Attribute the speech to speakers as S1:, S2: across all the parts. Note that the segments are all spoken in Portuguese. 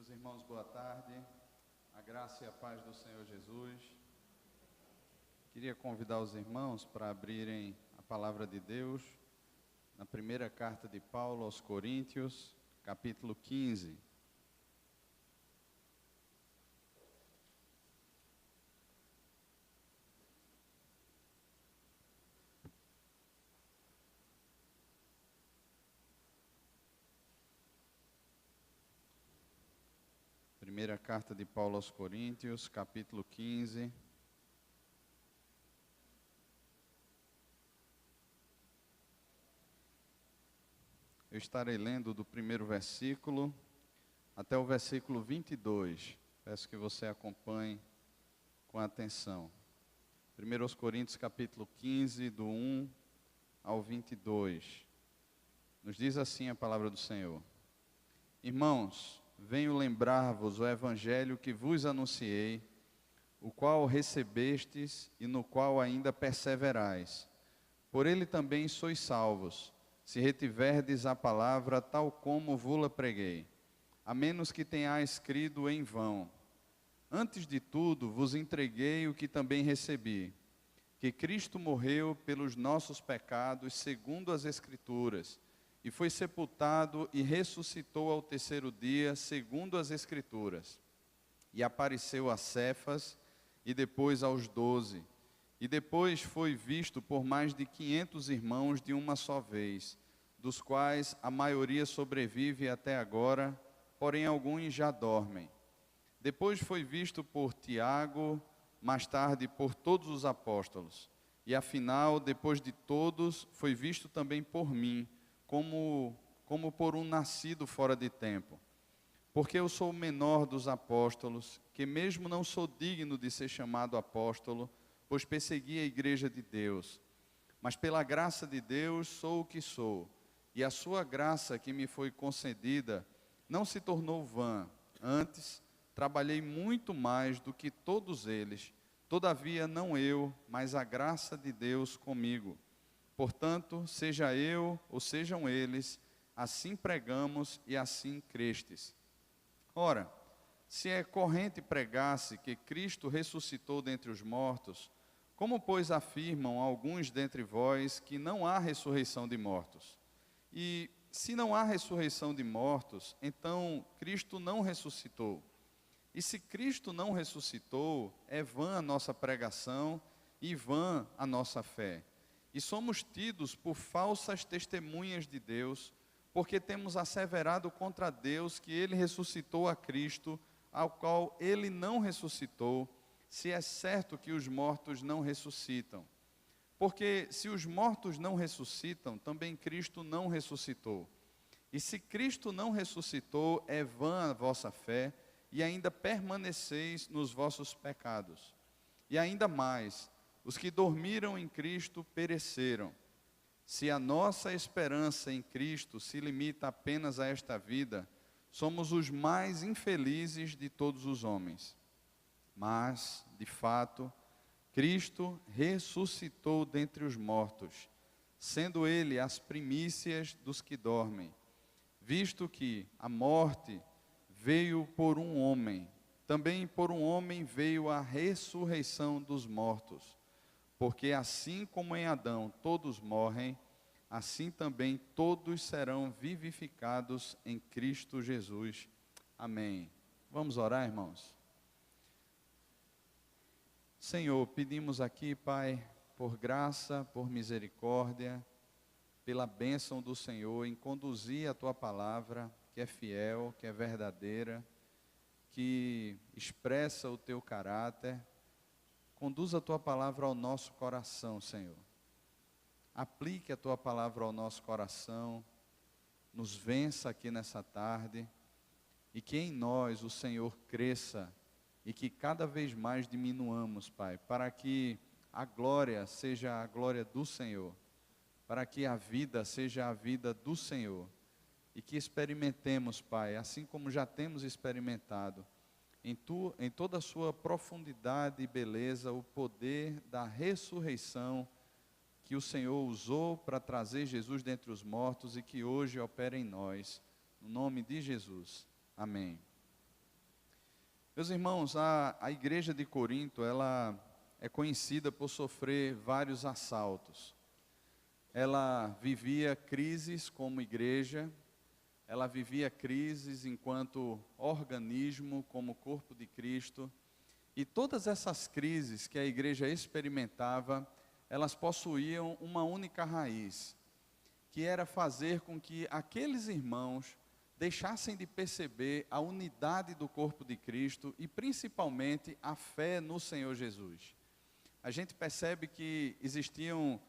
S1: Meus irmãos, boa tarde. A graça e a paz do Senhor Jesus. Queria convidar os irmãos para abrirem a palavra de Deus na primeira carta de Paulo aos Coríntios, capítulo 15. Primeira carta de Paulo aos Coríntios, capítulo 15. Eu estarei lendo do primeiro versículo até o versículo 22. Peço que você acompanhe com atenção. 1 Coríntios, capítulo 15, do 1 ao 22. Nos diz assim a palavra do Senhor. Irmãos, venho lembrar-vos o evangelho que vos anunciei, o qual recebestes e no qual ainda perseverais. Por ele também sois salvos, se retiverdes a palavra tal como vos-la preguei, a menos que tenhais crido em vão. Antes de tudo vos entreguei o que também recebi, que Cristo morreu pelos nossos pecados segundo as Escrituras, e foi sepultado e ressuscitou ao terceiro dia, segundo as Escrituras. E apareceu a Cefas, e depois aos 12. E depois foi visto por mais de 500 irmãos de uma só vez, dos quais a maioria sobrevive até agora, porém alguns já dormem. Depois foi visto por Tiago, mais tarde por todos os apóstolos. E afinal, depois de todos, foi visto também por mim, como por um nascido fora de tempo. Porque eu sou o menor dos apóstolos, que mesmo não sou digno de ser chamado apóstolo, pois persegui a igreja de Deus. Mas pela graça de Deus sou o que sou, e a sua graça que me foi concedida não se tornou vã. Antes, trabalhei muito mais do que todos eles, todavia não eu, mas a graça de Deus comigo. Portanto, seja eu ou sejam eles, assim pregamos e assim crestes. Ora, se é corrente pregar-se que Cristo ressuscitou dentre os mortos, como pois afirmam alguns dentre vós que não há ressurreição de mortos? E se não há ressurreição de mortos, então Cristo não ressuscitou. E se Cristo não ressuscitou, é vã a nossa pregação e vã a nossa fé. E somos tidos por falsas testemunhas de Deus, porque temos asseverado contra Deus que Ele ressuscitou a Cristo, ao qual Ele não ressuscitou, se é certo que os mortos não ressuscitam. Porque se os mortos não ressuscitam, também Cristo não ressuscitou. E se Cristo não ressuscitou, é vã a vossa fé, e ainda permaneceis nos vossos pecados. E ainda mais, os que dormiram em Cristo pereceram. Se a nossa esperança em Cristo se limita apenas a esta vida, somos os mais infelizes de todos os homens. Mas, de fato, Cristo ressuscitou dentre os mortos, sendo Ele as primícias dos que dormem, visto que a morte veio por um homem, também por um homem veio a ressurreição dos mortos. Porque assim como em Adão todos morrem, assim também todos serão vivificados em Cristo Jesus. Amém. Vamos orar, irmãos? Senhor, pedimos aqui, Pai, por graça, por misericórdia, pela bênção do Senhor em conduzir a Tua palavra, que é fiel, que é verdadeira, que expressa o Teu caráter. Conduza a Tua palavra ao nosso coração, Senhor. Aplique a Tua palavra ao nosso coração, nos vença aqui nessa tarde, e que em nós o Senhor cresça, e que cada vez mais diminuamos, Pai, para que a glória seja a glória do Senhor, para que a vida seja a vida do Senhor, e que experimentemos, Pai, assim como já temos experimentado, em toda a sua profundidade e beleza, o poder da ressurreição que o Senhor usou para trazer Jesus dentre os mortos e que hoje opera em nós. No nome de Jesus. Amém. Meus irmãos, a igreja de Corinto, ela é conhecida por sofrer vários assaltos. Ela vivia crises como igreja, ela vivia crises enquanto organismo, como corpo de Cristo. E todas essas crises que a igreja experimentava, elas possuíam uma única raiz, que era fazer com que aqueles irmãos deixassem de perceber a unidade do corpo de Cristo e principalmente a fé no Senhor Jesus. A gente percebe que existiam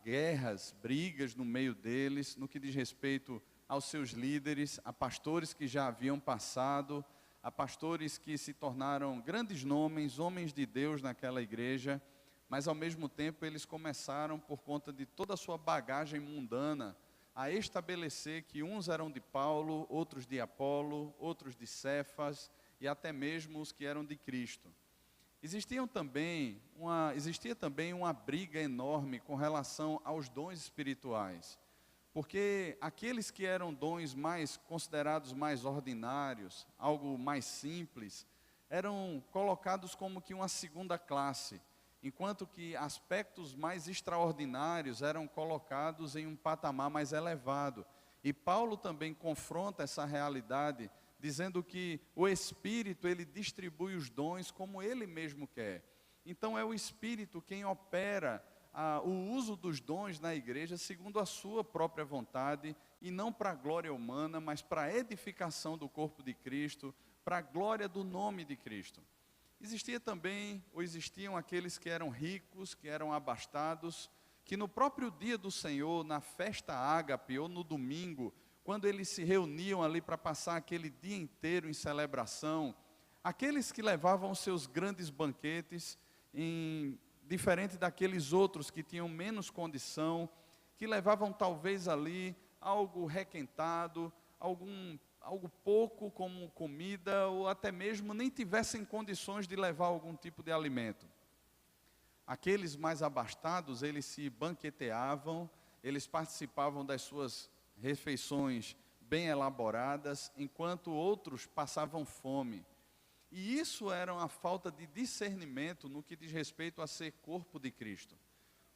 S1: guerras, brigas no meio deles, no que diz respeito aos seus líderes, a pastores que já haviam passado, a pastores que se tornaram grandes nomes, homens de Deus naquela igreja, mas ao mesmo tempo eles começaram, por conta de toda a sua bagagem mundana, a estabelecer que uns eram de Paulo, outros de Apolo, outros de Cefas e até mesmo os que eram de Cristo. Existia também uma briga enorme com relação aos dons espirituais, porque aqueles que eram dons considerados mais ordinários, algo mais simples, eram colocados como que uma segunda classe, enquanto que aspectos mais extraordinários eram colocados em um patamar mais elevado. E Paulo também confronta essa realidade, dizendo que o Espírito, ele distribui os dons como ele mesmo quer. Então é o Espírito quem opera o uso dos dons na igreja segundo a sua própria vontade, e não para a glória humana, mas para a edificação do corpo de Cristo, para a glória do nome de Cristo. Existiam aqueles que eram ricos, que eram abastados, que no próprio dia do Senhor, na festa ágape ou no domingo, quando eles se reuniam ali para passar aquele dia inteiro em celebração, aqueles que levavam os seus grandes banquetes, diferente daqueles outros que tinham menos condição, que levavam talvez ali algo requentado, algo pouco como comida, ou até mesmo nem tivessem condições de levar algum tipo de alimento. Aqueles mais abastados, eles se banqueteavam, eles participavam das suas refeições bem elaboradas, enquanto outros passavam fome. E isso era uma falta de discernimento no que diz respeito a ser corpo de Cristo.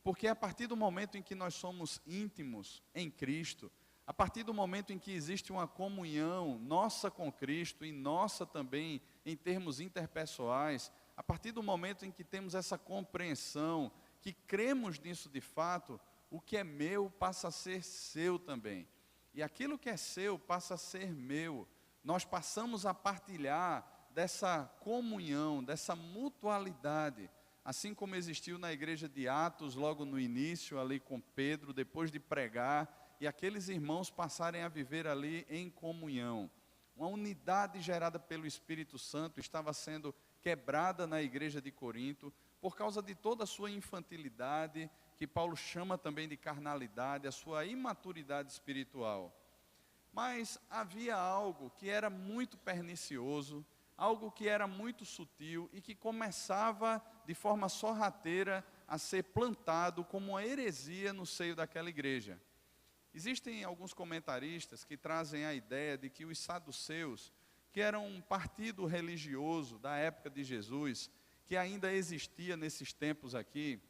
S1: Porque a partir do momento em que nós somos íntimos em Cristo, a partir do momento em que existe uma comunhão nossa com Cristo e nossa também em termos interpessoais, a partir do momento em que temos essa compreensão, que cremos nisso de fato, o que é meu passa a ser seu também. E aquilo que é seu passa a ser meu. Nós passamos a partilhar dessa comunhão, dessa mutualidade, assim como existiu na igreja de Atos, logo no início, ali com Pedro, depois de pregar, e aqueles irmãos passarem a viver ali em comunhão. Uma unidade gerada pelo Espírito Santo estava sendo quebrada na igreja de Corinto, por causa de toda a sua infantilidade, que Paulo chama também de carnalidade, a sua imaturidade espiritual. Mas havia algo que era muito pernicioso, algo que era muito sutil e que começava de forma sorrateira a ser plantado como uma heresia no seio daquela igreja. Existem alguns comentaristas que trazem a ideia de que os saduceus, que eram um partido religioso da época de Jesus, que ainda existia nesses tempos aqui,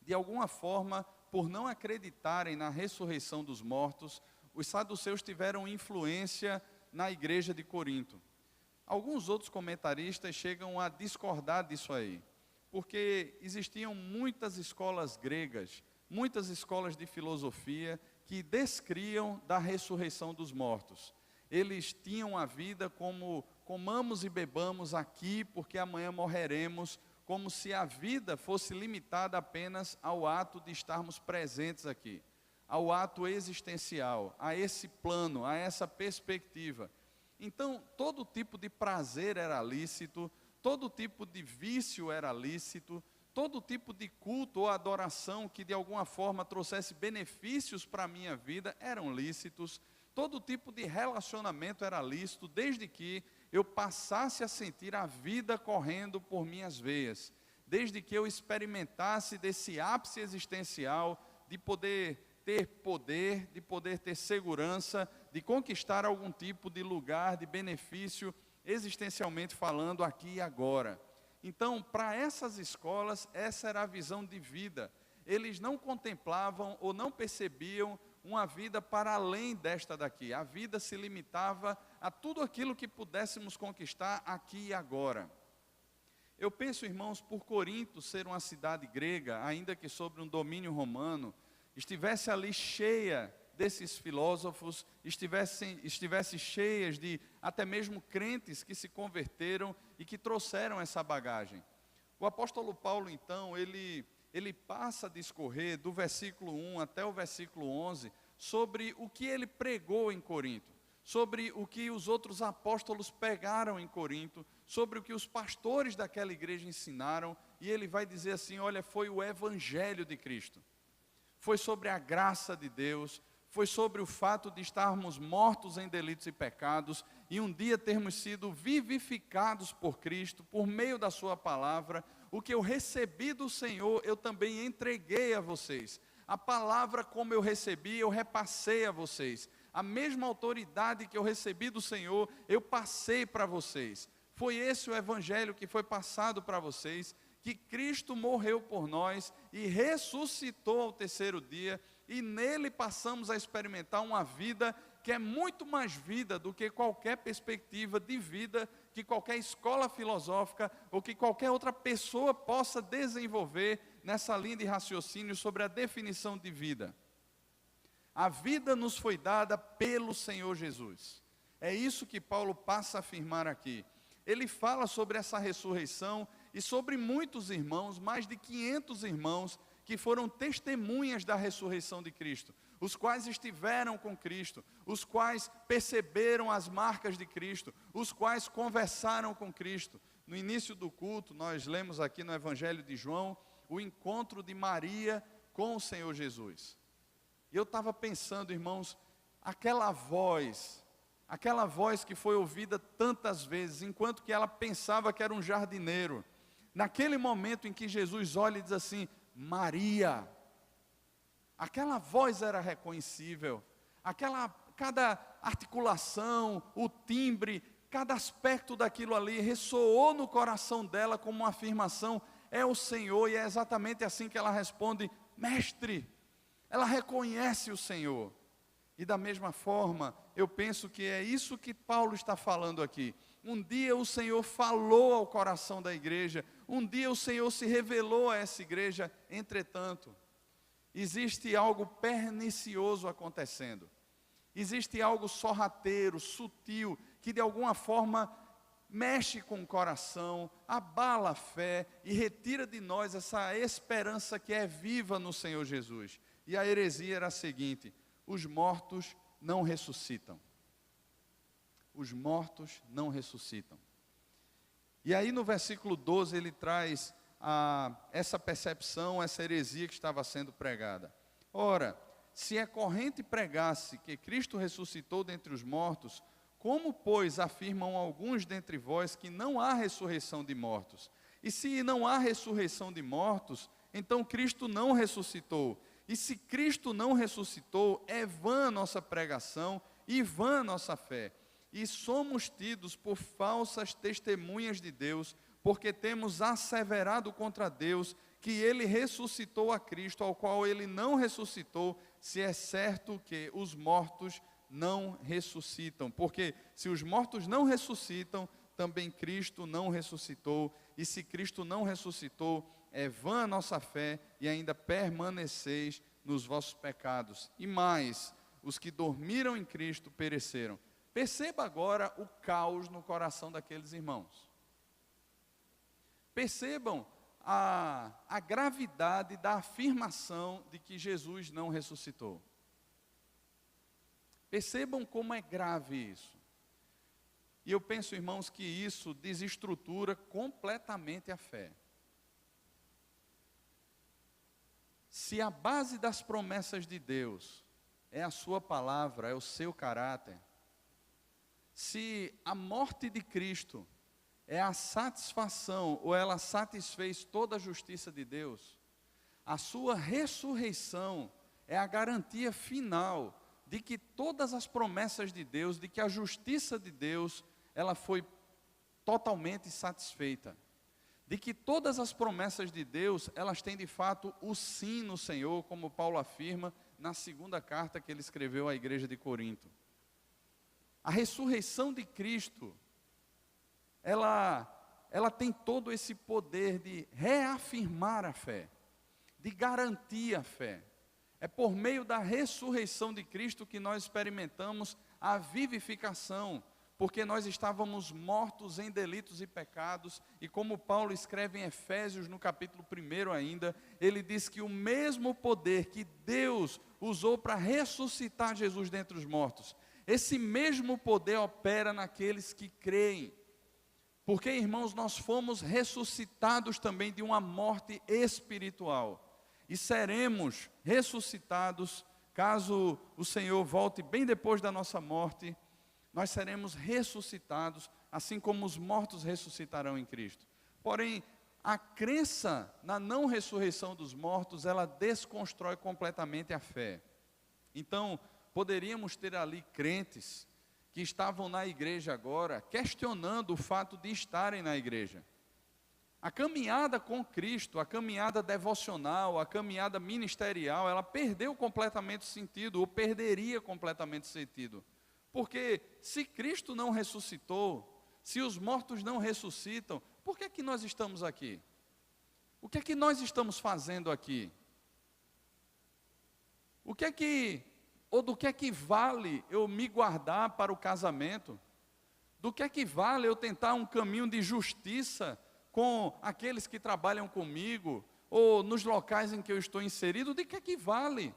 S1: de alguma forma, por não acreditarem na ressurreição dos mortos, os saduceus tiveram influência na igreja de Corinto. Alguns outros comentaristas chegam a discordar disso aí, porque existiam muitas escolas gregas, muitas escolas de filosofia que descriam da ressurreição dos mortos. Eles tinham a vida como comamos e bebamos aqui, porque amanhã morreremos, como se a vida fosse limitada apenas ao ato de estarmos presentes aqui, ao ato existencial, a esse plano, a essa perspectiva. Então, todo tipo de prazer era lícito, todo tipo de vício era lícito, todo tipo de culto ou adoração que de alguma forma trouxesse benefícios para a minha vida eram lícitos, todo tipo de relacionamento era lícito, desde que eu passasse a sentir a vida correndo por minhas veias, desde que eu experimentasse desse ápice existencial de poder, de poder ter segurança, de conquistar algum tipo de lugar, de benefício existencialmente falando, aqui e agora. Então, para essas escolas, essa era a visão de vida. Eles não contemplavam ou não percebiam uma vida para além desta daqui. A vida se limitava a tudo aquilo que pudéssemos conquistar aqui e agora. Eu penso, irmãos, por Corinto ser uma cidade grega, ainda que sobre um domínio romano, estivesse ali cheia desses filósofos, estivesse cheias de até mesmo crentes que se converteram e que trouxeram essa bagagem. O apóstolo Paulo, então, ele passa a discorrer do versículo 1 até o versículo 11, sobre o que ele pregou em Corinto, sobre o que os outros apóstolos pegaram em Corinto, sobre o que os pastores daquela igreja ensinaram, e ele vai dizer assim, olha, foi o evangelho de Cristo, foi sobre a graça de Deus, foi sobre o fato de estarmos mortos em delitos e pecados, e um dia termos sido vivificados por Cristo, por meio da sua palavra. O que eu recebi do Senhor, eu também entreguei a vocês. A palavra como eu recebi, eu repassei a vocês. A mesma autoridade que eu recebi do Senhor, eu passei para vocês. Foi esse o evangelho que foi passado para vocês, que Cristo morreu por nós e ressuscitou ao terceiro dia, e nele passamos a experimentar uma vida que é muito mais vida do que qualquer perspectiva de vida que qualquer escola filosófica ou que qualquer outra pessoa possa desenvolver nessa linha de raciocínio sobre a definição de vida. A vida nos foi dada pelo Senhor Jesus. É isso que Paulo passa a afirmar aqui. Ele fala sobre essa ressurreição e sobre muitos irmãos, mais de 500 irmãos, que foram testemunhas da ressurreição de Cristo, os quais estiveram com Cristo, os quais perceberam as marcas de Cristo, os quais conversaram com Cristo. No início do culto, nós lemos aqui no Evangelho de João, o encontro de Maria com o Senhor Jesus. E eu estava pensando, irmãos, aquela voz que foi ouvida tantas vezes, enquanto que ela pensava que era um jardineiro, naquele momento em que Jesus olha e diz assim, Maria, aquela voz era reconhecível, cada articulação, o timbre, cada aspecto daquilo ali ressoou no coração dela como uma afirmação, é o Senhor, e é exatamente assim que ela responde, mestre, ela reconhece o Senhor. E da mesma forma, eu penso que é isso que Paulo está falando aqui. Um dia o Senhor falou ao coração da igreja, um dia o Senhor se revelou a essa igreja, entretanto, existe algo pernicioso acontecendo, existe algo sorrateiro, sutil, que de alguma forma mexe com o coração, abala a fé e retira de nós essa esperança que é viva no Senhor Jesus. E a heresia era a seguinte, os mortos não ressuscitam. Os mortos não ressuscitam. E aí no versículo 12 ele traz essa percepção, essa heresia que estava sendo pregada. Ora, se é corrente pregasse que Cristo ressuscitou dentre os mortos, como, pois, afirmam alguns dentre vós que não há ressurreição de mortos? E se não há ressurreição de mortos, então Cristo não ressuscitou. E se Cristo não ressuscitou, é vã a nossa pregação e vã a nossa fé. E somos tidos por falsas testemunhas de Deus, porque temos asseverado contra Deus que Ele ressuscitou a Cristo, ao qual Ele não ressuscitou, se é certo que os mortos não ressuscitam. Porque se os mortos não ressuscitam, também Cristo não ressuscitou. E se Cristo não ressuscitou, é vã a nossa fé e ainda permaneceis nos vossos pecados. E mais, os que dormiram em Cristo pereceram. Perceba agora o caos no coração daqueles irmãos. Percebam a gravidade da afirmação de que Jesus não ressuscitou. Percebam como é grave isso. E eu penso, irmãos, que isso desestrutura completamente a fé. Se a base das promessas de Deus é a sua palavra, é o seu caráter, se a morte de Cristo é a satisfação, ou ela satisfez toda a justiça de Deus, a sua ressurreição é a garantia final de que todas as promessas de Deus, de que a justiça de Deus, ela foi totalmente satisfeita, de que todas as promessas de Deus, elas têm de fato o sim no Senhor, como Paulo afirma na segunda carta que ele escreveu à igreja de Corinto. A ressurreição de Cristo, ela tem todo esse poder de reafirmar a fé, de garantir a fé. É por meio da ressurreição de Cristo que nós experimentamos a vivificação, porque nós estávamos mortos em delitos e pecados, e como Paulo escreve em Efésios, no capítulo 1 ainda, ele diz que o mesmo poder que Deus usou para ressuscitar Jesus dentre os mortos, esse mesmo poder opera naqueles que creem. Porque, irmãos, nós fomos ressuscitados também de uma morte espiritual, e seremos ressuscitados, caso o Senhor volte bem depois da nossa morte, nós seremos ressuscitados, assim como os mortos ressuscitarão em Cristo. Porém, a crença na não ressurreição dos mortos, ela desconstrói completamente a fé. Então, poderíamos ter ali crentes que estavam na igreja agora, questionando o fato de estarem na igreja. A caminhada com Cristo, a caminhada devocional, a caminhada ministerial, ela perdeu completamente o sentido, ou perderia completamente o sentido. Porque se Cristo não ressuscitou, se os mortos não ressuscitam, por que é que nós estamos aqui? O que é que nós estamos fazendo aqui? Do que é que vale eu me guardar para o casamento? Do que é que vale eu tentar um caminho de justiça com aqueles que trabalham comigo, ou nos locais em que eu estou inserido? De que é que vale?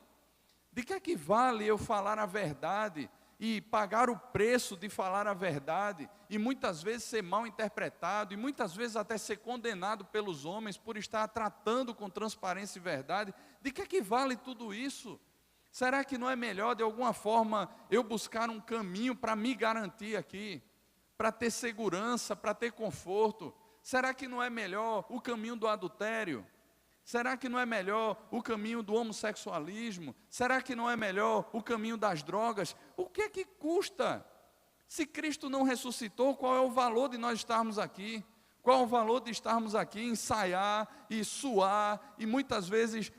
S1: De que é que vale eu falar a verdade e pagar o preço de falar a verdade, e muitas vezes ser mal interpretado, e muitas vezes até ser condenado pelos homens por estar tratando com transparência e verdade? De que é que vale tudo isso? Será que não é melhor, de alguma forma, eu buscar um caminho para me garantir aqui, para ter segurança, para ter conforto? Será que não é melhor o caminho do adultério? Será que não é melhor o caminho do homossexualismo? Será que não é melhor o caminho das drogas? O que é que custa? Se Cristo não ressuscitou, qual é o valor de nós estarmos aqui? Qual é o valor de estarmos aqui, ensaiar e suar, e muitas vezes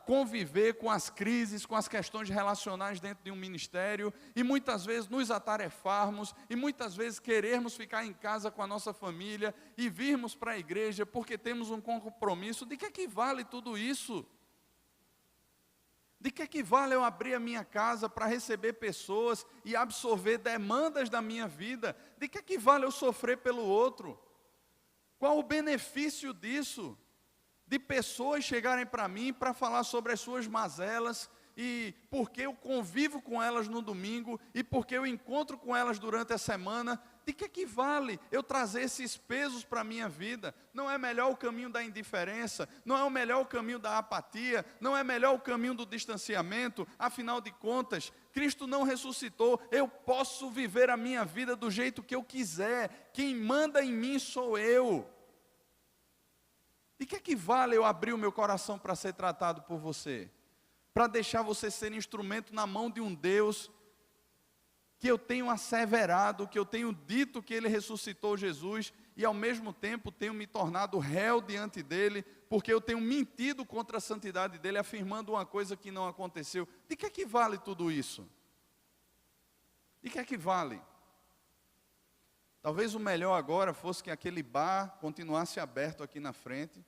S1: conviver com as crises, com as questões relacionais dentro de um ministério, e muitas vezes nos atarefarmos, e muitas vezes querermos ficar em casa com a nossa família, e virmos para a igreja porque temos um compromisso? De que é que vale tudo isso? De que é que vale eu abrir a minha casa para receber pessoas e absorver demandas da minha vida? De que é que vale eu sofrer pelo outro? Qual o benefício disso? De pessoas chegarem para mim para falar sobre as suas mazelas, e porque eu convivo com elas no domingo, e porque eu encontro com elas durante a semana? De que vale eu trazer esses pesos para a minha vida? Não é melhor o caminho da indiferença? Não é o melhor o caminho da apatia? Não é melhor o caminho do distanciamento? Afinal de contas, Cristo não ressuscitou, eu posso viver a minha vida do jeito que eu quiser, quem manda em mim sou eu. De que vale eu abrir o meu coração para ser tratado por você? Para deixar você ser instrumento na mão de um Deus que eu tenho asseverado, que eu tenho dito que Ele ressuscitou Jesus, e ao mesmo tempo tenho me tornado réu diante dEle, porque eu tenho mentido contra a santidade dEle, afirmando uma coisa que não aconteceu. De que vale tudo isso? De que vale? Talvez o melhor agora fosse que aquele bar continuasse aberto aqui na frente,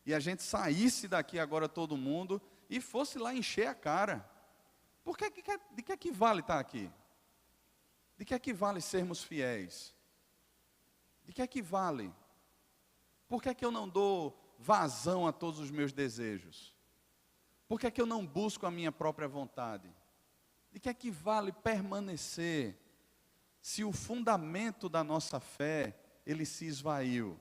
S1: e a gente saísse daqui agora todo mundo, e fosse lá encher a cara. De que vale estar aqui? De que vale sermos fiéis? De que vale? Por que eu não dou vazão a todos os meus desejos? Por que eu não busco a minha própria vontade? De que vale permanecer, se o fundamento da nossa fé, ele se esvaiu?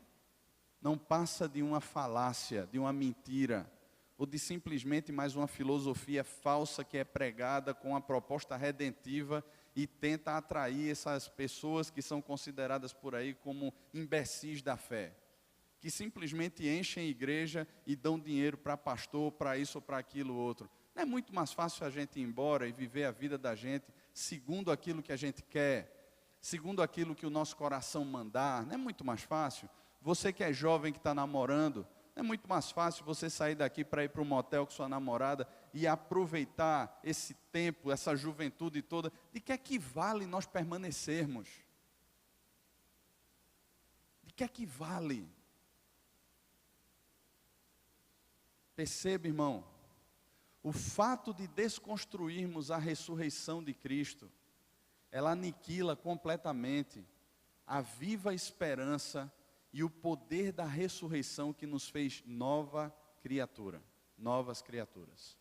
S1: Não passa de uma falácia, de uma mentira, ou de simplesmente mais uma filosofia falsa que é pregada com a proposta redentiva e tenta atrair essas pessoas que são consideradas por aí como imbecis da fé, que simplesmente enchem a igreja e dão dinheiro para pastor, para isso ou para aquilo outro. Não é muito mais fácil a gente ir embora e viver a vida da gente segundo aquilo que a gente quer, segundo aquilo que o nosso coração mandar. Não é muito mais fácil? Você que é jovem, que está namorando, não é muito mais fácil você sair daqui para ir para um motel com sua namorada e aproveitar esse tempo, essa juventude toda? De que é que vale nós permanecermos? De que é que vale? Perceba, irmão, o fato de desconstruirmos a ressurreição de Cristo, ela aniquila completamente a viva esperança e o poder da ressurreição que nos fez novas criaturas.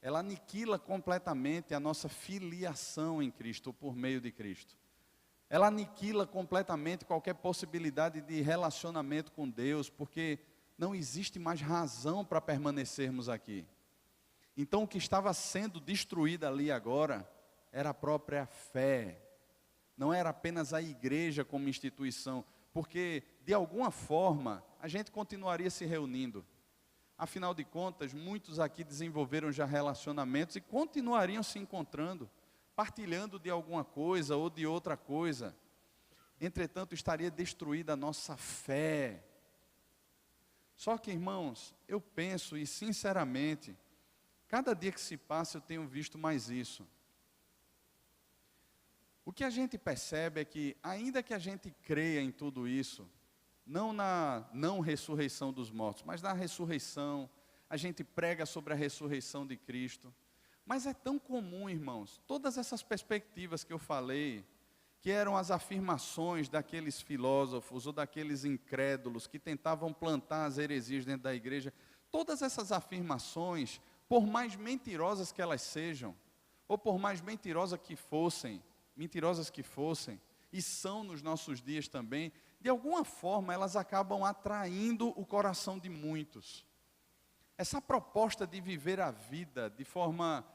S1: Ela aniquila completamente a nossa filiação em Cristo, ou por meio de Cristo. Ela aniquila completamente qualquer possibilidade de relacionamento com Deus, porque não existe mais razão para permanecermos aqui. Então o que estava sendo destruído ali agora era a própria fé. Não era apenas a igreja como instituição, porque de alguma forma a gente continuaria se reunindo. Afinal de contas, muitos aqui desenvolveram já relacionamentos e continuariam se encontrando, partilhando de alguma coisa ou de outra coisa. Entretanto, estaria destruída a nossa fé. Só que, irmãos, eu penso e sinceramente, cada dia que se passa eu tenho visto mais isso. O que a gente percebe é que, ainda que a gente creia em tudo isso, não na não ressurreição dos mortos, mas na ressurreição, a gente prega sobre a ressurreição de Cristo, mas é tão comum, irmãos, todas essas perspectivas que eu falei, que eram as afirmações daqueles filósofos ou daqueles incrédulos que tentavam plantar as heresias dentro da igreja, todas essas afirmações, por mais mentirosas que elas sejam, ou por mais mentirosas que fossem, e são nos nossos dias também, de alguma forma elas acabam atraindo o coração de muitos. Essa proposta de viver a vida de forma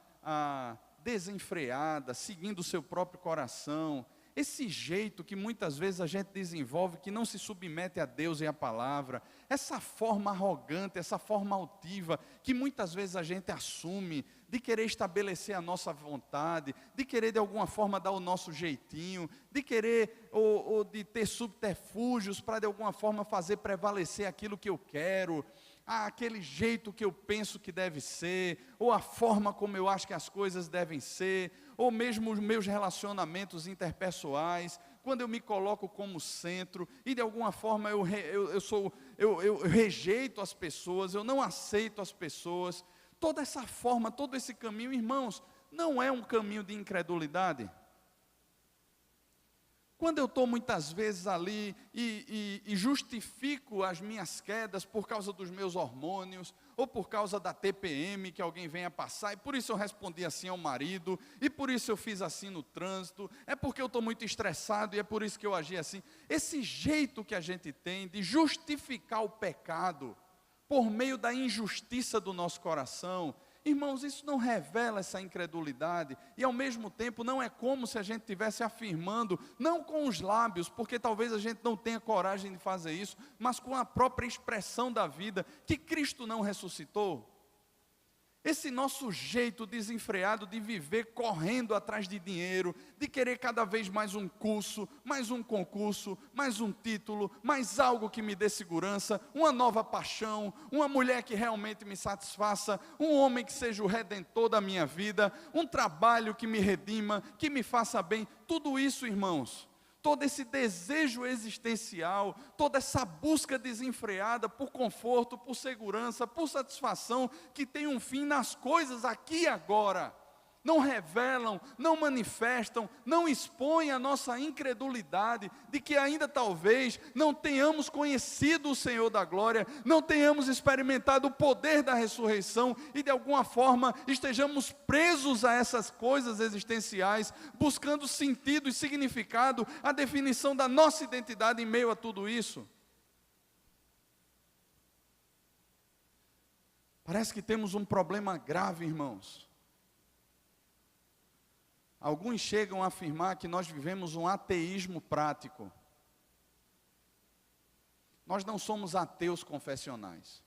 S1: desenfreada, seguindo o seu próprio coração, esse jeito que muitas vezes a gente desenvolve, que não se submete a Deus e à palavra, essa forma arrogante, essa forma altiva, que muitas vezes a gente assume, de querer estabelecer a nossa vontade, de querer de alguma forma dar o nosso jeitinho, de querer ou de ter subterfúgios para de alguma forma fazer prevalecer aquilo que eu quero, aquele jeito que eu penso que deve ser, ou a forma como eu acho que as coisas devem ser, ou mesmo os meus relacionamentos interpessoais, quando eu me coloco como centro, e de alguma forma eu rejeito as pessoas, eu não aceito as pessoas, toda essa forma, todo esse caminho, irmãos, não é um caminho de incredulidade? Quando eu estou muitas vezes ali e justifico as minhas quedas por causa dos meus hormônios, ou por causa da TPM que alguém venha passar, e por isso eu respondi assim ao marido, e por isso eu fiz assim no trânsito, é porque eu estou muito estressado e é por isso que eu agi assim. Esse jeito que a gente tem de justificar o pecado por meio da injustiça do nosso coração, irmãos, isso não revela essa incredulidade, e ao mesmo tempo não é como se a gente estivesse afirmando, não com os lábios, porque talvez a gente não tenha coragem de fazer isso, mas com a própria expressão da vida, que Cristo não ressuscitou. Esse nosso jeito desenfreado de viver correndo atrás de dinheiro, de querer cada vez mais um curso, mais um concurso, mais um título, mais algo que me dê segurança, uma nova paixão, uma mulher que realmente me satisfaça, um homem que seja o redentor da minha vida, um trabalho que me redima, que me faça bem, tudo isso, irmãos, todo esse desejo existencial, toda essa busca desenfreada por conforto, por segurança, por satisfação, que tem um fim nas coisas aqui e agora, não revelam, não manifestam, não expõem a nossa incredulidade de que ainda talvez não tenhamos conhecido o Senhor da glória, não tenhamos experimentado o poder da ressurreição e de alguma forma estejamos presos a essas coisas existenciais, buscando sentido e significado, a definição da nossa identidade em meio a tudo isso. Parece que temos um problema grave, irmãos. Alguns chegam a afirmar que nós vivemos um ateísmo prático. Nós não somos ateus confessionais.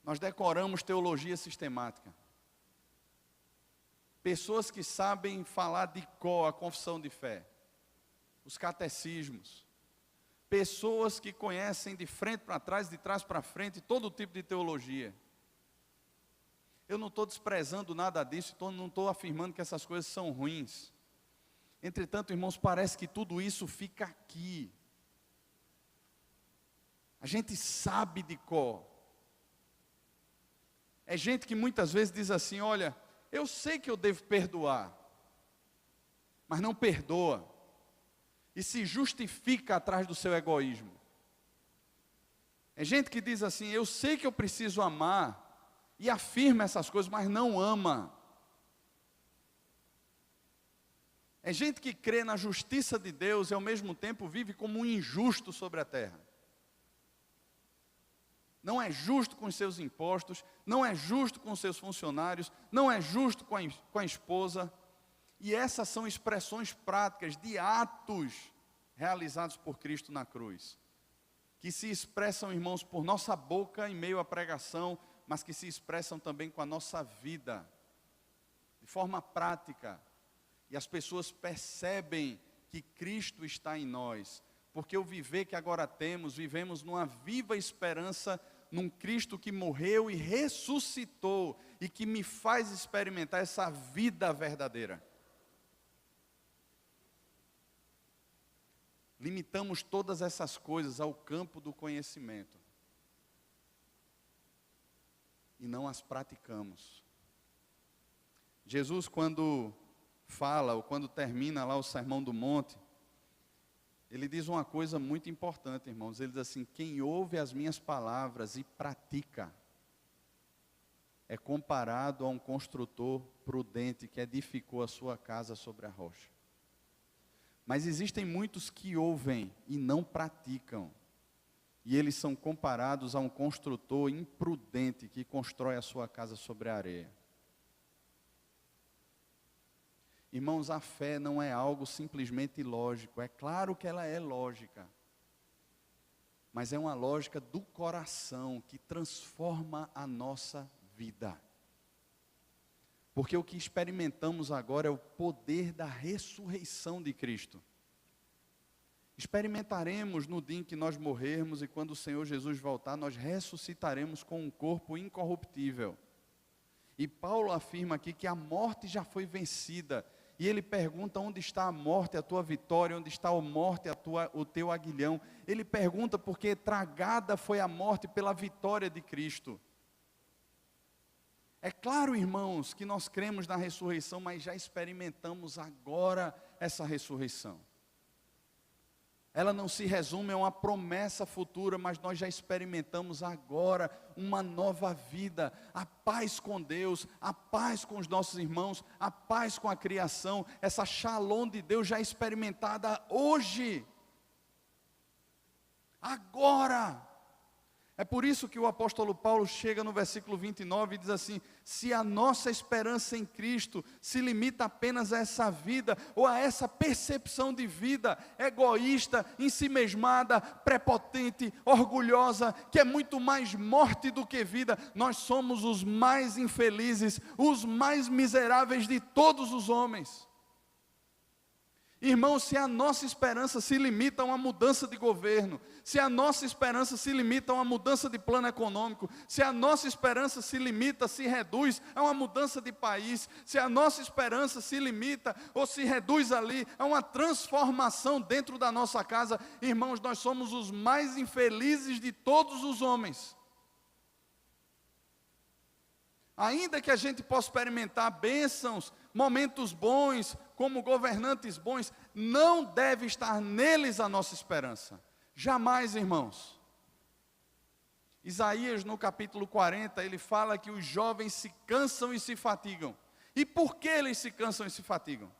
S1: Nós decoramos teologia sistemática. pessoas que sabem falar de cor a confissão de fé, os catecismos, pessoas que conhecem de frente para trás, de trás para frente, todo tipo de teologia. Eu não estou desprezando nada disso, não estou afirmando que essas coisas são ruins. Entretanto, irmãos, parece que tudo isso fica aqui. A gente sabe de cor. É gente que muitas vezes diz assim, olha, eu sei que eu devo perdoar, mas não perdoa. E se justifica atrás do seu egoísmo. É gente que diz assim, eu sei que eu preciso amar, e afirma essas coisas, mas não ama. É gente que crê na justiça de Deus e ao mesmo tempo vive como um injusto sobre a terra. Não é justo com os seus impostos, não é justo com os seus funcionários, não é justo com a esposa. E essas são expressões práticas de atos realizados por Cristo na cruz, que se expressam, irmãos, por nossa boca em meio à pregação, mas que se expressam também com a nossa vida, de forma prática. E as pessoas percebem que Cristo está em nós, porque o viver que agora temos, vivemos numa viva esperança, num Cristo que morreu e ressuscitou, e que me faz experimentar essa vida verdadeira. Limitamos todas essas coisas ao campo do conhecimento, e não as praticamos. Jesus, quando fala, ou quando termina lá o Sermão do Monte, ele diz uma coisa muito importante, irmãos. Ele diz assim, quem ouve as minhas palavras e pratica, é comparado a um construtor prudente que edificou a sua casa sobre a rocha. Mas existem muitos que ouvem e não praticam. E eles são comparados a um construtor imprudente que constrói a sua casa sobre a areia. Irmãos, a fé não é algo simplesmente lógico. É claro que ela é lógica. Mas é uma lógica do coração que transforma a nossa vida. Porque o que experimentamos agora é o poder da ressurreição de Cristo. Experimentaremos no dia em que nós morrermos e quando o Senhor Jesus voltar, nós ressuscitaremos com um corpo incorruptível. E Paulo afirma aqui que a morte já foi vencida. E ele pergunta onde está a morte, a tua vitória, onde está a morte, o teu aguilhão. Ele pergunta porque tragada foi a morte pela vitória de Cristo. É claro, irmãos, que nós cremos na ressurreição, mas já experimentamos agora essa ressurreição. Ela não se resume a uma promessa futura, mas nós já experimentamos agora uma nova vida, a paz com Deus, a paz com os nossos irmãos, a paz com a criação, essa shalom de Deus já experimentada hoje, agora. É por isso que o apóstolo Paulo chega no versículo 29 e diz assim, se a nossa esperança em Cristo se limita apenas a essa vida, ou a essa percepção de vida egoísta, ensimesmada, prepotente, orgulhosa, que é muito mais morte do que vida, nós somos os mais infelizes, os mais miseráveis de todos os homens. Irmãos, se a nossa esperança se limita a uma mudança de governo, se a nossa esperança se limita a uma mudança de plano econômico, se a nossa esperança se limita, se reduz a uma mudança de país, se a nossa esperança se limita ou se reduz ali a uma transformação dentro da nossa casa, irmãos, nós somos os mais infelizes de todos os homens. Ainda que a gente possa experimentar bênçãos, momentos bons, como governantes bons, não deve estar neles a nossa esperança. Jamais, irmãos. Isaías, no capítulo 40, ele fala que os jovens se cansam e se fatigam. E por que eles se cansam e se fatigam?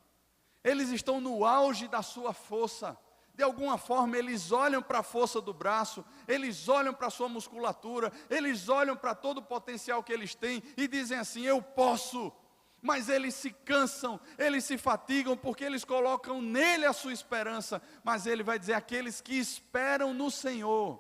S1: Eles estão no auge da sua força. De alguma forma, eles olham para a força do braço, eles olham para a sua musculatura, eles olham para todo o potencial que eles têm e dizem assim, eu posso. Mas eles se cansam, eles se fatigam, porque eles colocam nele a sua esperança. Mas ele vai dizer, aqueles que esperam no Senhor.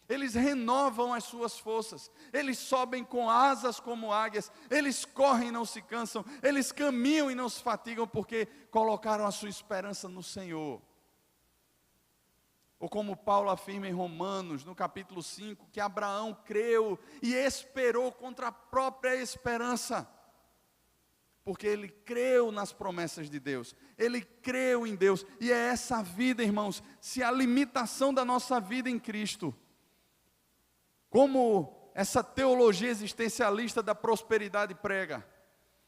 S1: Eles renovam as suas forças, eles sobem com asas como águias, eles correm e não se cansam, eles caminham e não se fatigam, porque colocaram a sua esperança no Senhor. Ou como Paulo afirma em Romanos, no capítulo 5, que Abraão creu e esperou contra a própria esperança, porque ele creu nas promessas de Deus, ele creu em Deus, e é essa vida, irmãos, se a limitação da nossa vida em Cristo, como essa teologia existencialista da prosperidade prega,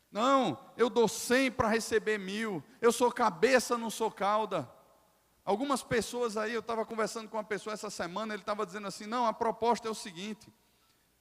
S1: não, eu dou 100 para receber 1000, eu sou cabeça, não sou cauda. Algumas pessoas aí, eu estava conversando com uma pessoa essa semana, ele estava dizendo assim, não, a proposta é o seguinte,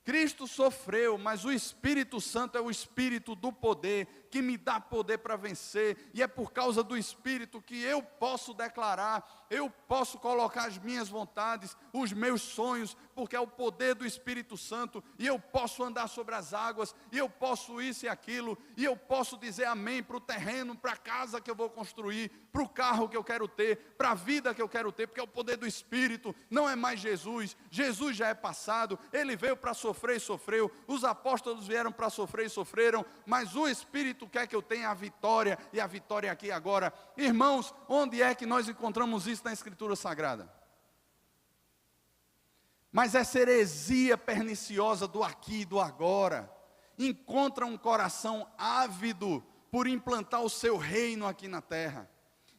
S1: Cristo sofreu, mas o Espírito Santo é o Espírito do poder, que me dá poder para vencer, e é por causa do Espírito que eu posso declarar, eu posso colocar as minhas vontades, os meus sonhos, porque é o poder do Espírito Santo, e eu posso andar sobre as águas, e eu posso isso e aquilo, e eu posso dizer amém para o terreno, para a casa que eu vou construir, para o carro que eu quero ter, para a vida que eu quero ter, porque é o poder do Espírito, não é mais Jesus, Jesus já é passado, Ele veio para sofrer e sofreu, os apóstolos vieram para sofrer e sofreram, mas o Espírito quer que eu tenha a vitória, e a vitória aqui agora. Irmãos, onde é que nós encontramos isso na Escritura Sagrada? Mas essa heresia perniciosa do aqui e do agora, encontra um coração ávido por implantar o seu reino aqui na terra,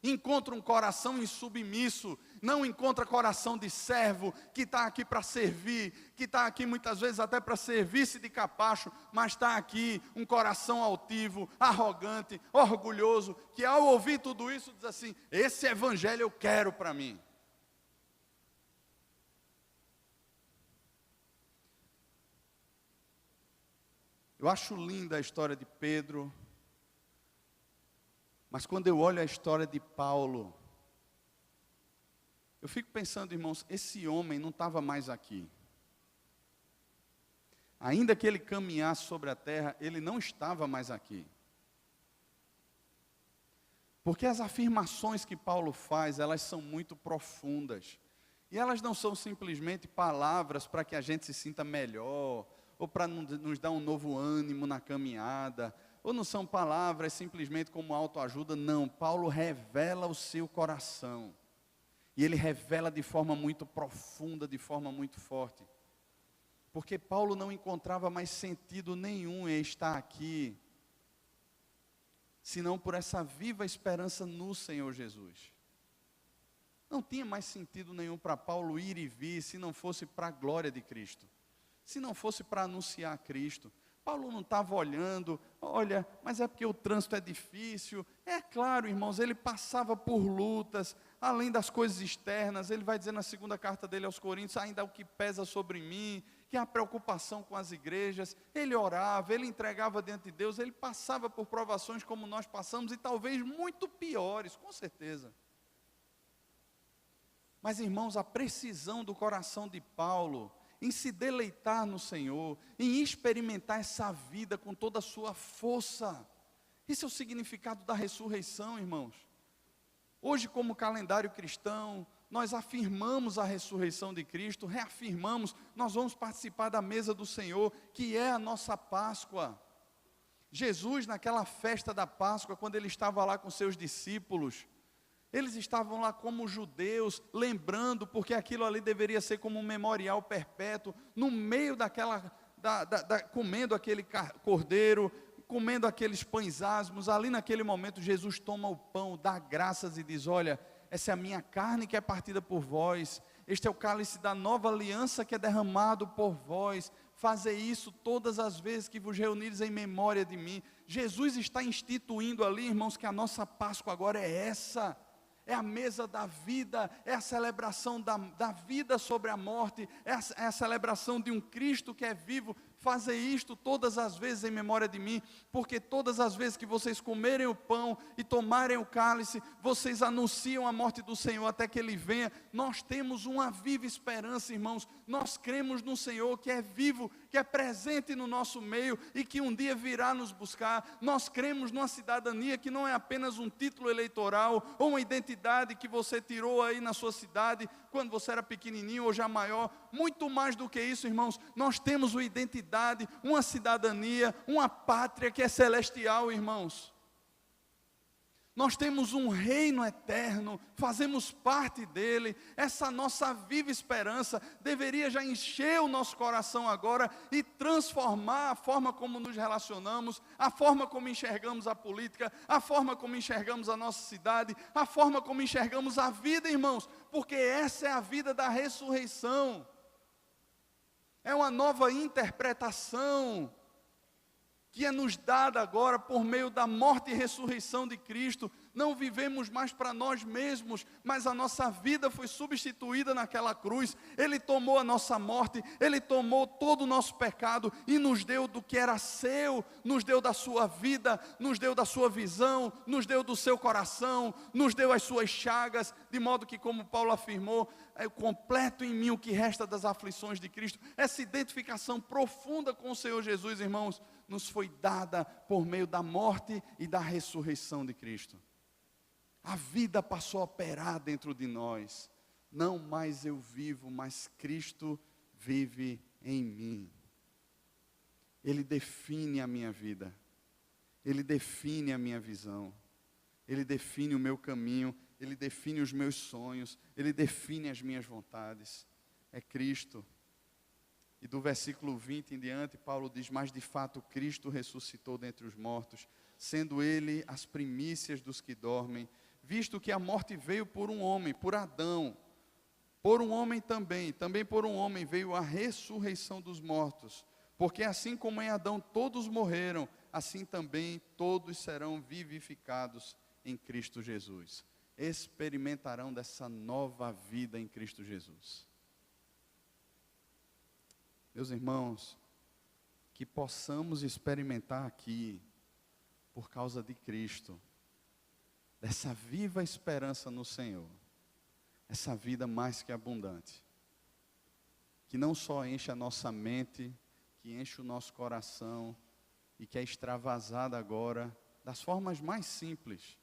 S1: encontra um coração insubmisso, não encontra coração de servo, que está aqui para servir, que está aqui muitas vezes até para servir-se de capacho, mas está aqui um coração altivo, arrogante, orgulhoso, que ao ouvir tudo isso diz assim, esse evangelho eu quero para mim. Eu acho linda a história de Pedro, mas quando eu olho a história de Paulo, eu fico pensando, irmãos, esse homem não estava mais aqui. Ainda que ele caminhasse sobre a terra, ele não estava mais aqui. Porque as afirmações que Paulo faz, elas são muito profundas. E elas não são simplesmente palavras para que a gente se sinta melhor, ou para nos dar um novo ânimo na caminhada, ou não são palavras simplesmente como autoajuda, não. Paulo revela o seu coração. E ele revela de forma muito profunda, de forma muito forte. Porque Paulo não encontrava mais sentido nenhum em estar aqui, senão por essa viva esperança no Senhor Jesus. Não tinha mais sentido nenhum para Paulo ir e vir, se não fosse para a glória de Cristo. Se não fosse para anunciar Cristo. Paulo não estava olhando, olha, mas é porque o trânsito é difícil. É claro, irmãos, ele passava por lutas, além das coisas externas. Ele vai dizer na segunda carta dele aos Coríntios, ainda o que pesa sobre mim, que é a preocupação com as igrejas. Ele orava, ele entregava diante de Deus, ele passava por provações como nós passamos, e talvez muito piores, com certeza. Mas, irmãos, a precisão do coração de Paulo em se deleitar no Senhor, em experimentar essa vida com toda a sua força. Esse é o significado da ressurreição, irmãos. Hoje, como calendário cristão, nós afirmamos a ressurreição de Cristo, reafirmamos, nós vamos participar da mesa do Senhor, que é a nossa Páscoa. Jesus, naquela festa da Páscoa, quando ele estava lá com seus discípulos, eles estavam lá como judeus, lembrando, porque aquilo ali deveria ser como um memorial perpétuo, no meio daquela, comendo aquele cordeiro, comendo aqueles pães asmos, ali naquele momento Jesus toma o pão, dá graças e diz, olha, essa é a minha carne que é partida por vós, este é o cálice da nova aliança que é derramado por vós, fazei isso todas as vezes que vos reunires em memória de mim. Jesus está instituindo ali, irmãos, que a nossa Páscoa agora é essa, é a mesa da vida, é a celebração da vida sobre a morte, é a celebração de um Cristo que é vivo, fazei isto todas as vezes em memória de mim, porque todas as vezes que vocês comerem o pão e tomarem o cálice, vocês anunciam a morte do Senhor até que Ele venha. Nós temos uma viva esperança, irmãos, nós cremos no Senhor que é vivo, que é presente no nosso meio e que um dia virá nos buscar. Nós cremos numa cidadania que não é apenas um título eleitoral ou uma identidade que você tirou aí na sua cidade quando você era pequenininho ou já maior. Muito mais do que isso, irmãos, nós temos uma identidade, uma cidadania, uma pátria que é celestial, irmãos. Nós temos um reino eterno, fazemos parte dele. Essa nossa viva esperança deveria já encher o nosso coração agora e transformar a forma como nos relacionamos, a forma como enxergamos a política, a forma como enxergamos a nossa cidade, a forma como enxergamos a vida, irmãos, porque essa é a vida da ressurreição. É uma nova interpretação que é nos dada agora por meio da morte e ressurreição de Cristo. Não vivemos mais para nós mesmos, mas a nossa vida foi substituída naquela cruz. Ele tomou a nossa morte, Ele tomou todo o nosso pecado e nos deu do que era seu, nos deu da sua vida, nos deu da sua visão, nos deu do seu coração, nos deu as suas chagas, de modo que, como Paulo afirmou, eu completo em mim o que resta das aflições de Cristo. Essa identificação profunda com o Senhor Jesus, irmãos, nos foi dada por meio da morte e da ressurreição de Cristo. A vida passou a operar dentro de nós. Não mais eu vivo, mas Cristo vive em mim. Ele define a minha vida. Ele define a minha visão. Ele define o meu caminho. Ele define os meus sonhos. Ele define as minhas vontades. É Cristo. E do versículo 20 em diante, Paulo diz: mas de fato Cristo ressuscitou dentre os mortos, sendo Ele as primícias dos que dormem, visto que a morte veio por um homem, por Adão, por um homem também por um homem veio a ressurreição dos mortos, porque assim como em Adão todos morreram, assim também todos serão vivificados em Cristo Jesus. Experimentarão dessa nova vida em Cristo Jesus. Meus irmãos, que possamos experimentar aqui, por causa de Cristo, dessa viva esperança no Senhor, essa vida mais que abundante, que não só enche a nossa mente, que enche o nosso coração, e que é extravasada agora, das formas mais simples,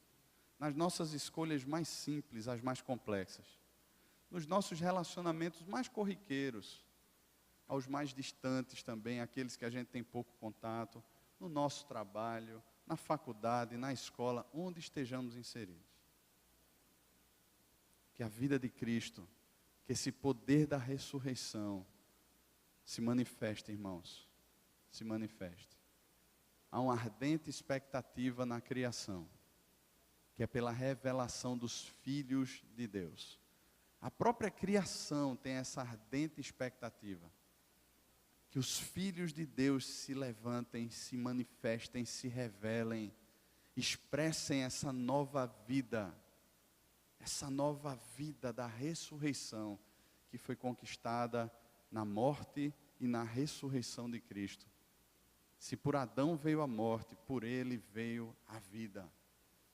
S1: nas nossas escolhas mais simples, as mais complexas, nos nossos relacionamentos mais corriqueiros, aos mais distantes também, aqueles que a gente tem pouco contato, no nosso trabalho, na faculdade, na escola, onde estejamos inseridos. Que a vida de Cristo, que esse poder da ressurreição se manifeste, irmãos, se manifeste. Há uma ardente expectativa na criação, que é pela revelação dos filhos de Deus. A própria criação tem essa ardente expectativa. Que os filhos de Deus se levantem, se manifestem, se revelem, expressem essa nova vida da ressurreição, que foi conquistada na morte e na ressurreição de Cristo. Se por Adão veio a morte, por ele veio a vida.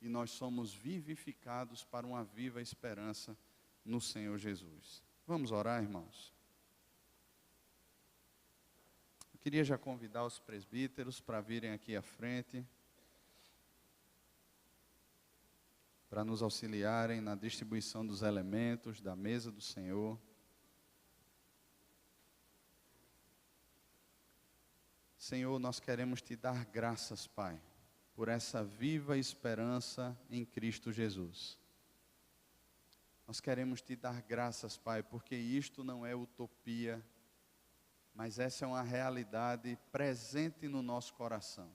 S1: E nós somos vivificados para uma viva esperança no Senhor Jesus. Vamos orar, irmãos? Queria já convidar os presbíteros para virem aqui à frente, para nos auxiliarem na distribuição dos elementos da mesa do Senhor. Senhor, nós queremos te dar graças, Pai, por essa viva esperança em Cristo Jesus. Nós queremos te dar graças, Pai, porque isto não é utopia, mas essa é uma realidade presente no nosso coração.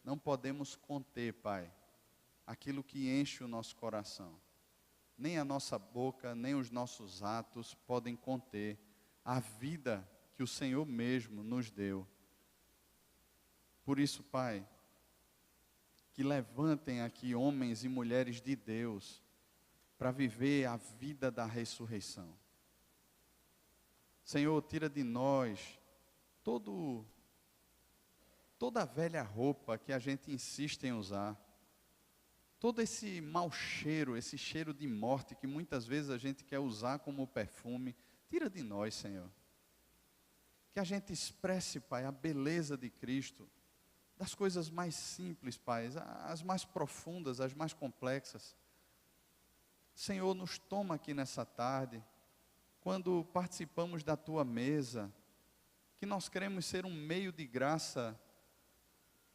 S1: Não podemos conter, Pai, aquilo que enche o nosso coração. Nem a nossa boca, nem os nossos atos podem conter a vida que o Senhor mesmo nos deu. Por isso, Pai, que levantem aqui homens e mulheres de Deus para viver a vida da ressurreição. Senhor, tira de nós toda a velha roupa que a gente insiste em usar, todo esse mau cheiro, esse cheiro de morte que muitas vezes a gente quer usar como perfume, tira de nós, Senhor. Que a gente expresse, Pai, a beleza de Cristo, das coisas mais simples, Pai, as mais profundas, as mais complexas. Senhor, nos toma aqui nessa tarde, quando participamos da Tua mesa, que nós queremos ser um meio de graça,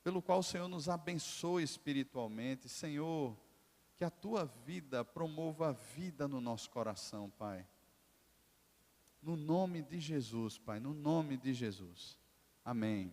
S1: pelo qual o Senhor nos abençoe espiritualmente. Senhor, que a Tua vida promova a vida no nosso coração, Pai. No nome de Jesus, Pai, no nome de Jesus. Amém.